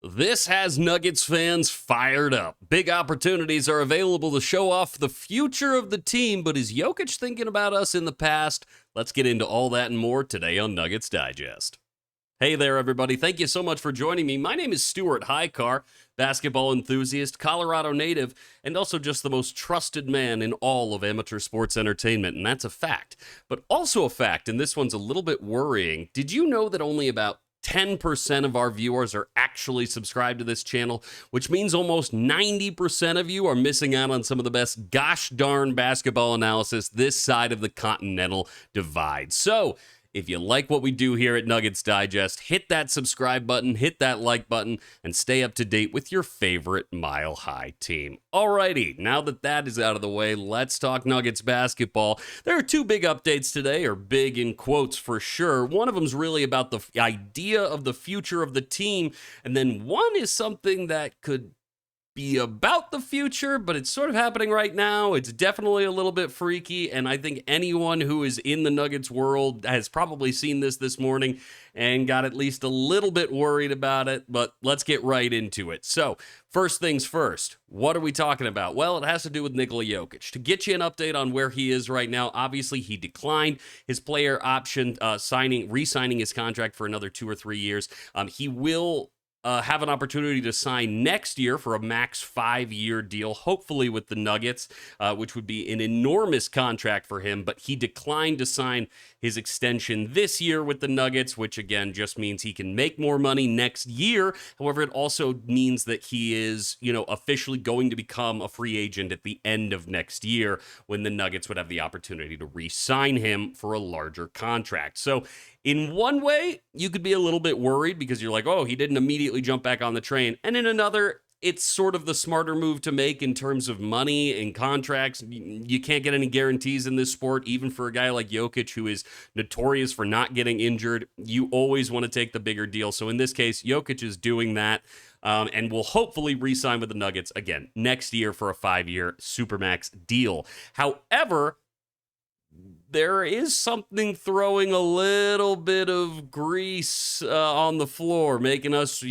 This has Nuggets fans fired up. Big opportunities are available to show off the future of the team, but is Jokic thinking about us in the past? Let's get into all that and more today on Nuggets Digest. Hey there, everybody. Thank you so much for joining me. My name is Stuart Hicar, basketball enthusiast, Colorado native, and also just the most trusted man in all of amateur sports entertainment, and that's a fact. But also a fact, and this one's a little bit worrying. Did you know that only about 10% of our viewers are actually subscribed to this channel, which means almost 90% of you are missing out on some of the best gosh darn basketball analysis this side of the continental divide. So, if you like what we do here at Nuggets Digest, hit that subscribe button, hit that like button, and stay up to date with your favorite Mile High team. Alrighty, now that that is out of the way, let's talk Nuggets basketball. There are two big updates today, or big in quotes for sure. One of them is really about the idea of the future of the team, and then one is something that could be about the future, but it's sort of happening right now. It's definitely a little bit freaky, and I think anyone who is in the Nuggets world has probably seen this morning and got at least a little bit worried about it, but let's get right into it. So, first things first, what are we talking about? Well, it has to do with Nikola Jokic. To get you an update on where he is right now, obviously he declined his player option, re-signing his contract for another 2 or 3 years. He will have an opportunity to sign next year for a max 5-year deal, hopefully with the Nuggets, which would be an enormous contract for him, but he declined to sign his extension this year with the Nuggets, which again just means he can make more money next year. However, it also means that he is, officially going to become a free agent at the end of next year when the Nuggets would have the opportunity to re-sign him for a larger contract. So in one way, you could be a little bit worried because you're like, oh, he didn't immediately jump back on the train. And in another, it's sort of the smarter move to make in terms of money and contracts. You can't get any guarantees in this sport, even for a guy like Jokic, who is notorious for not getting injured. You always want to take the bigger deal. So in this case, Jokic is doing that and will hopefully re-sign with the Nuggets again next year for a 5-year Supermax deal. However, there is something throwing a little bit of grease on the floor, making us,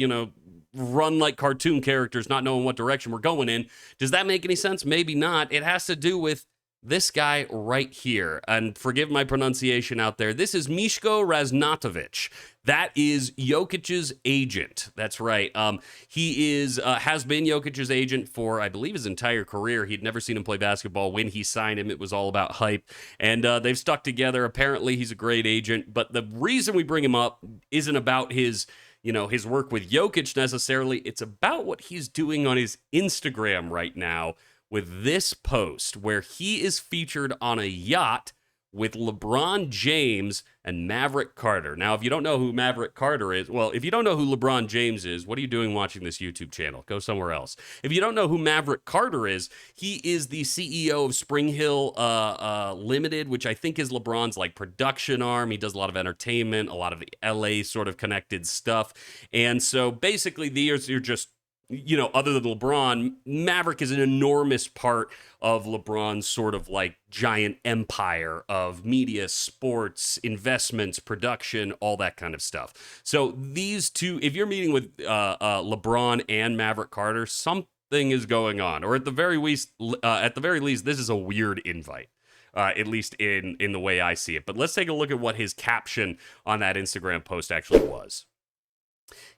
run like cartoon characters, not knowing what direction we're going in. Does that make any sense? Maybe not. It has to do with this guy right here. And forgive my pronunciation out there. This is Mishko Raznatovic. That is Jokic's agent. That's right. He has been Jokic's agent for, I believe, his entire career. He'd never seen him play basketball. When he signed him, it was all about hype. And they've stuck together. Apparently, he's a great agent. But the reason we bring him up isn't about his work with Jokic necessarily. It's about what he's doing on his Instagram right now with this post where he is featured on a yacht with LeBron James and Maverick Carter. Now, if you don't know who Maverick Carter is, well, if you don't know who LeBron James is, what are you doing watching this YouTube channel? Go somewhere else. If you don't know who Maverick Carter is, he is the CEO of Spring Hill Limited, which I think is LeBron's production arm. He does a lot of entertainment, a lot of the LA sort of connected stuff. And so basically you're just, other than LeBron, Maverick is an enormous part of LeBron's sort of giant empire of media, sports, investments, production, all that kind of stuff. So these two, if you're meeting with LeBron and Maverick Carter, something is going on, or at the very least, this is a weird invite. At least in the way I see it. But let's take a look at what his caption on that Instagram post actually was.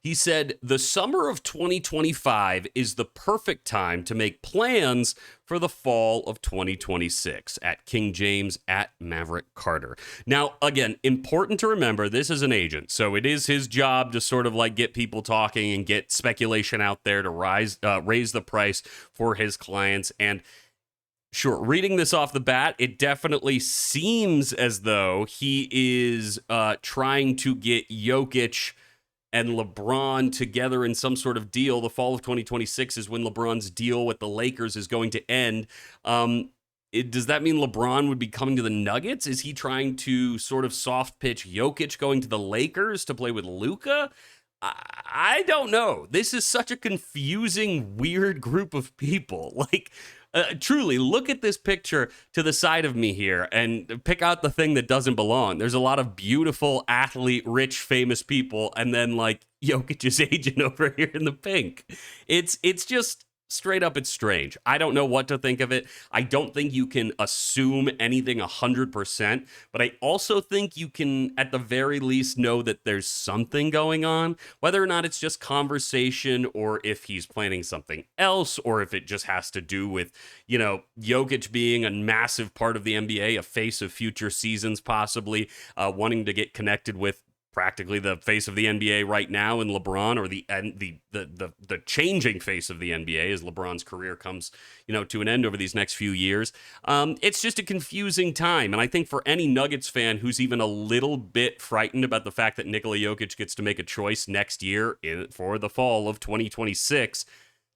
He said, "The summer of 2025 is the perfect time to make plans for the fall of 2026 at King James at Maverick Carter." Now, again, important to remember, this is an agent, so it is his job to sort of get people talking and get speculation out there to raise the price for his clients. And sure, reading this off the bat, it definitely seems as though he is trying to get Jokic and LeBron together in some sort of deal. The fall of 2026 is when LeBron's deal with the Lakers is going to end. Does that mean LeBron would be coming to the Nuggets? Is he trying to sort of soft pitch Jokic going to the Lakers to play with Luka? I don't know. This is such a confusing, weird group of people. Truly, look at this picture to the side of me here and pick out the thing that doesn't belong. There's a lot of beautiful, athlete, rich, famous people, and then like Jokic's agent over here in the pink. It's just straight up, it's strange. I don't know what to think of it. I don't think you can assume anything 100%, but I also think you can, at the very least, know that there's something going on, whether or not it's just conversation or if he's planning something else or if it just has to do with, Jokic being a massive part of the NBA, a face of future seasons, possibly wanting to get connected with practically the face of the NBA right now in LeBron, or the changing face of the NBA as LeBron's career comes, to an end over these next few years. It's just a confusing time. And I think for any Nuggets fan who's even a little bit frightened about the fact that Nikola Jokic gets to make a choice next year for the fall of 2026,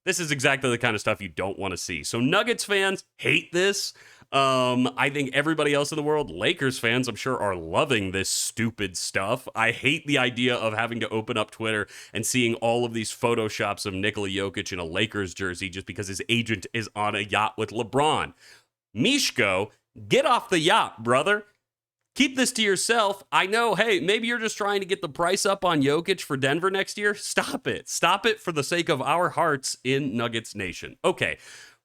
this is exactly the kind of stuff you don't want to see. So Nuggets fans hate this. I think everybody else in the world, Lakers fans, I'm sure, are loving this stupid stuff. I hate the idea of having to open up Twitter and seeing all of these photoshops of Nikola Jokic in a Lakers jersey just because his agent is on a yacht with LeBron. Mishko, get off the yacht, brother. Keep this to yourself. I know, hey, maybe you're just trying to get the price up on Jokic for Denver next year. Stop it. Stop it for the sake of our hearts in Nuggets Nation. Okay.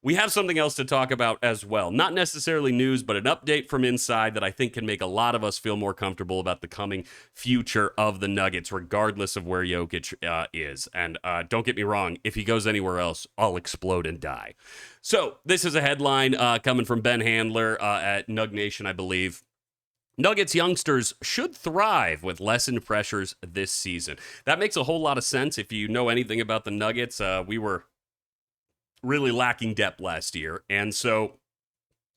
We have something else to talk about as well. Not necessarily news, but an update from inside that I think can make a lot of us feel more comfortable about the coming future of the Nuggets, regardless of where Jokic is. And don't get me wrong, if he goes anywhere else, I'll explode and die. So this is a headline coming from Ben Handler at Nug Nation, I believe. Nuggets youngsters should thrive with lessened pressures this season. That makes a whole lot of sense. If you know anything about the Nuggets, we were really lacking depth last year. And so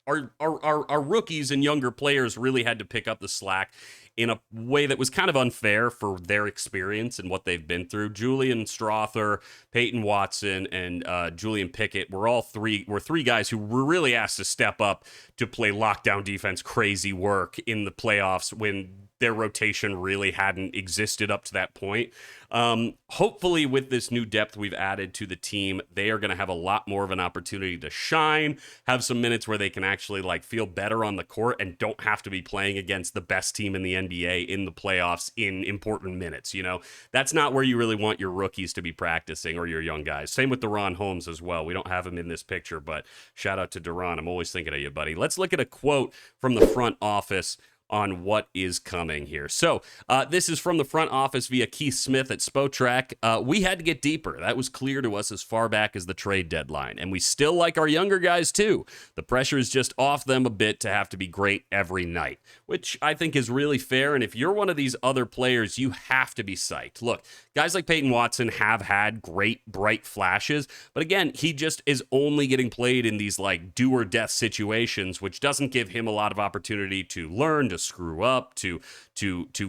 our rookies and younger players really had to pick up the slack in a way that was kind of unfair for their experience and what they've been through. Julian Strawther, Peyton Watson, and Julian Pickett were three guys who were really asked to step up to play lockdown defense, crazy work in the playoffs when their rotation really hadn't existed up to that point. Hopefully with this new depth we've added to the team, they are going to have a lot more of an opportunity to shine, have some minutes where they can actually feel better on the court and don't have to be playing against the best team in the NBA in the playoffs in important minutes. That's not where you really want your rookies to be practicing or your young guys. Same with Deron Holmes as well. We don't have him in this picture, but shout out to Deron. I'm always thinking of you, buddy. Let's look at a quote from the front office on what is coming here. So this is from the front office via Keith Smith at Spotrac. We had to get deeper. That was clear to us as far back as the trade deadline. And we still like our younger guys too. The pressure is just off them a bit to have to be great every night, which I think is really fair. And if you're one of these other players, you have to be psyched. Look, guys like Peyton Watson have had great, bright flashes. But again, he just is only getting played in these do or death situations, which doesn't give him a lot of opportunity to learn, to screw up, to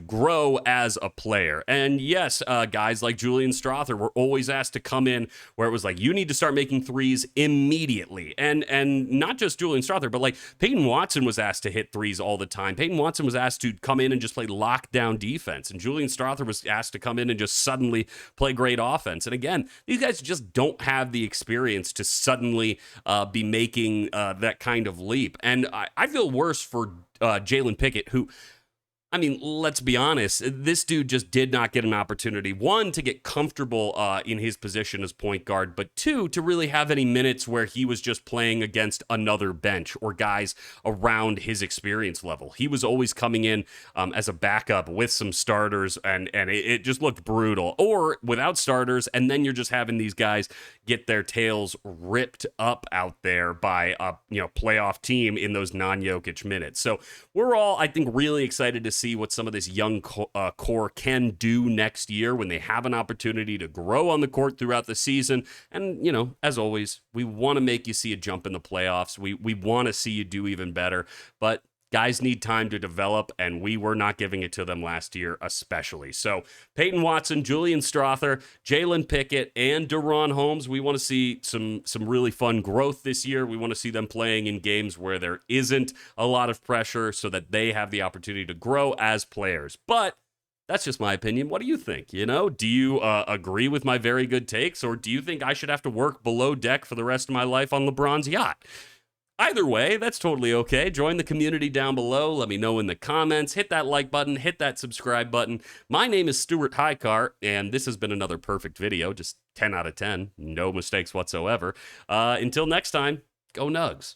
grow as a player. And yes, guys like Julian Strawther were always asked to come in where it was you need to start making threes immediately. And not just Julian Strawther, but Peyton Watson was asked to hit threes all the time. Peyton Watson was asked to come in and just play lockdown defense. And Julian Strawther was asked to come in and just suddenly play great offense. And again, these guys just don't have the experience to suddenly be making that kind of leap. And I feel worse for Jalen Pickett, who, let's be honest, this dude just did not get an opportunity, one, to get comfortable in his position as point guard, but two, to really have any minutes where he was just playing against another bench or guys around his experience level. He was always coming in as a backup with some starters, and it just looked brutal. Or without starters, and then you're just having these guys get their tails ripped up out there by a playoff team in those non-Jokic minutes. So we're all, I think, really excited to see what some of this young core can do next year when they have an opportunity to grow on the court throughout the season. And, as always, we want to make you see a jump in the playoffs. We want to see you do even better, but guys need time to develop, and we were not giving it to them last year especially. So Peyton Watson, Julian Strawther, Jalen Pickett, and Deron Holmes, we want to see some really fun growth this year. We want to see them playing in games where there isn't a lot of pressure so that they have the opportunity to grow as players. But That's just my opinion. What do you think? You know, do you agree with my very good takes, or do you think I should have to work below deck for the rest of my life on LeBron's yacht? Either way, that's totally okay. Join the community down below. Let me know in the comments. Hit that like button. Hit that subscribe button. My name is Stuart Hicar, and this has been another perfect video. Just 10 out of 10. No mistakes whatsoever. Until next time, go Nugs.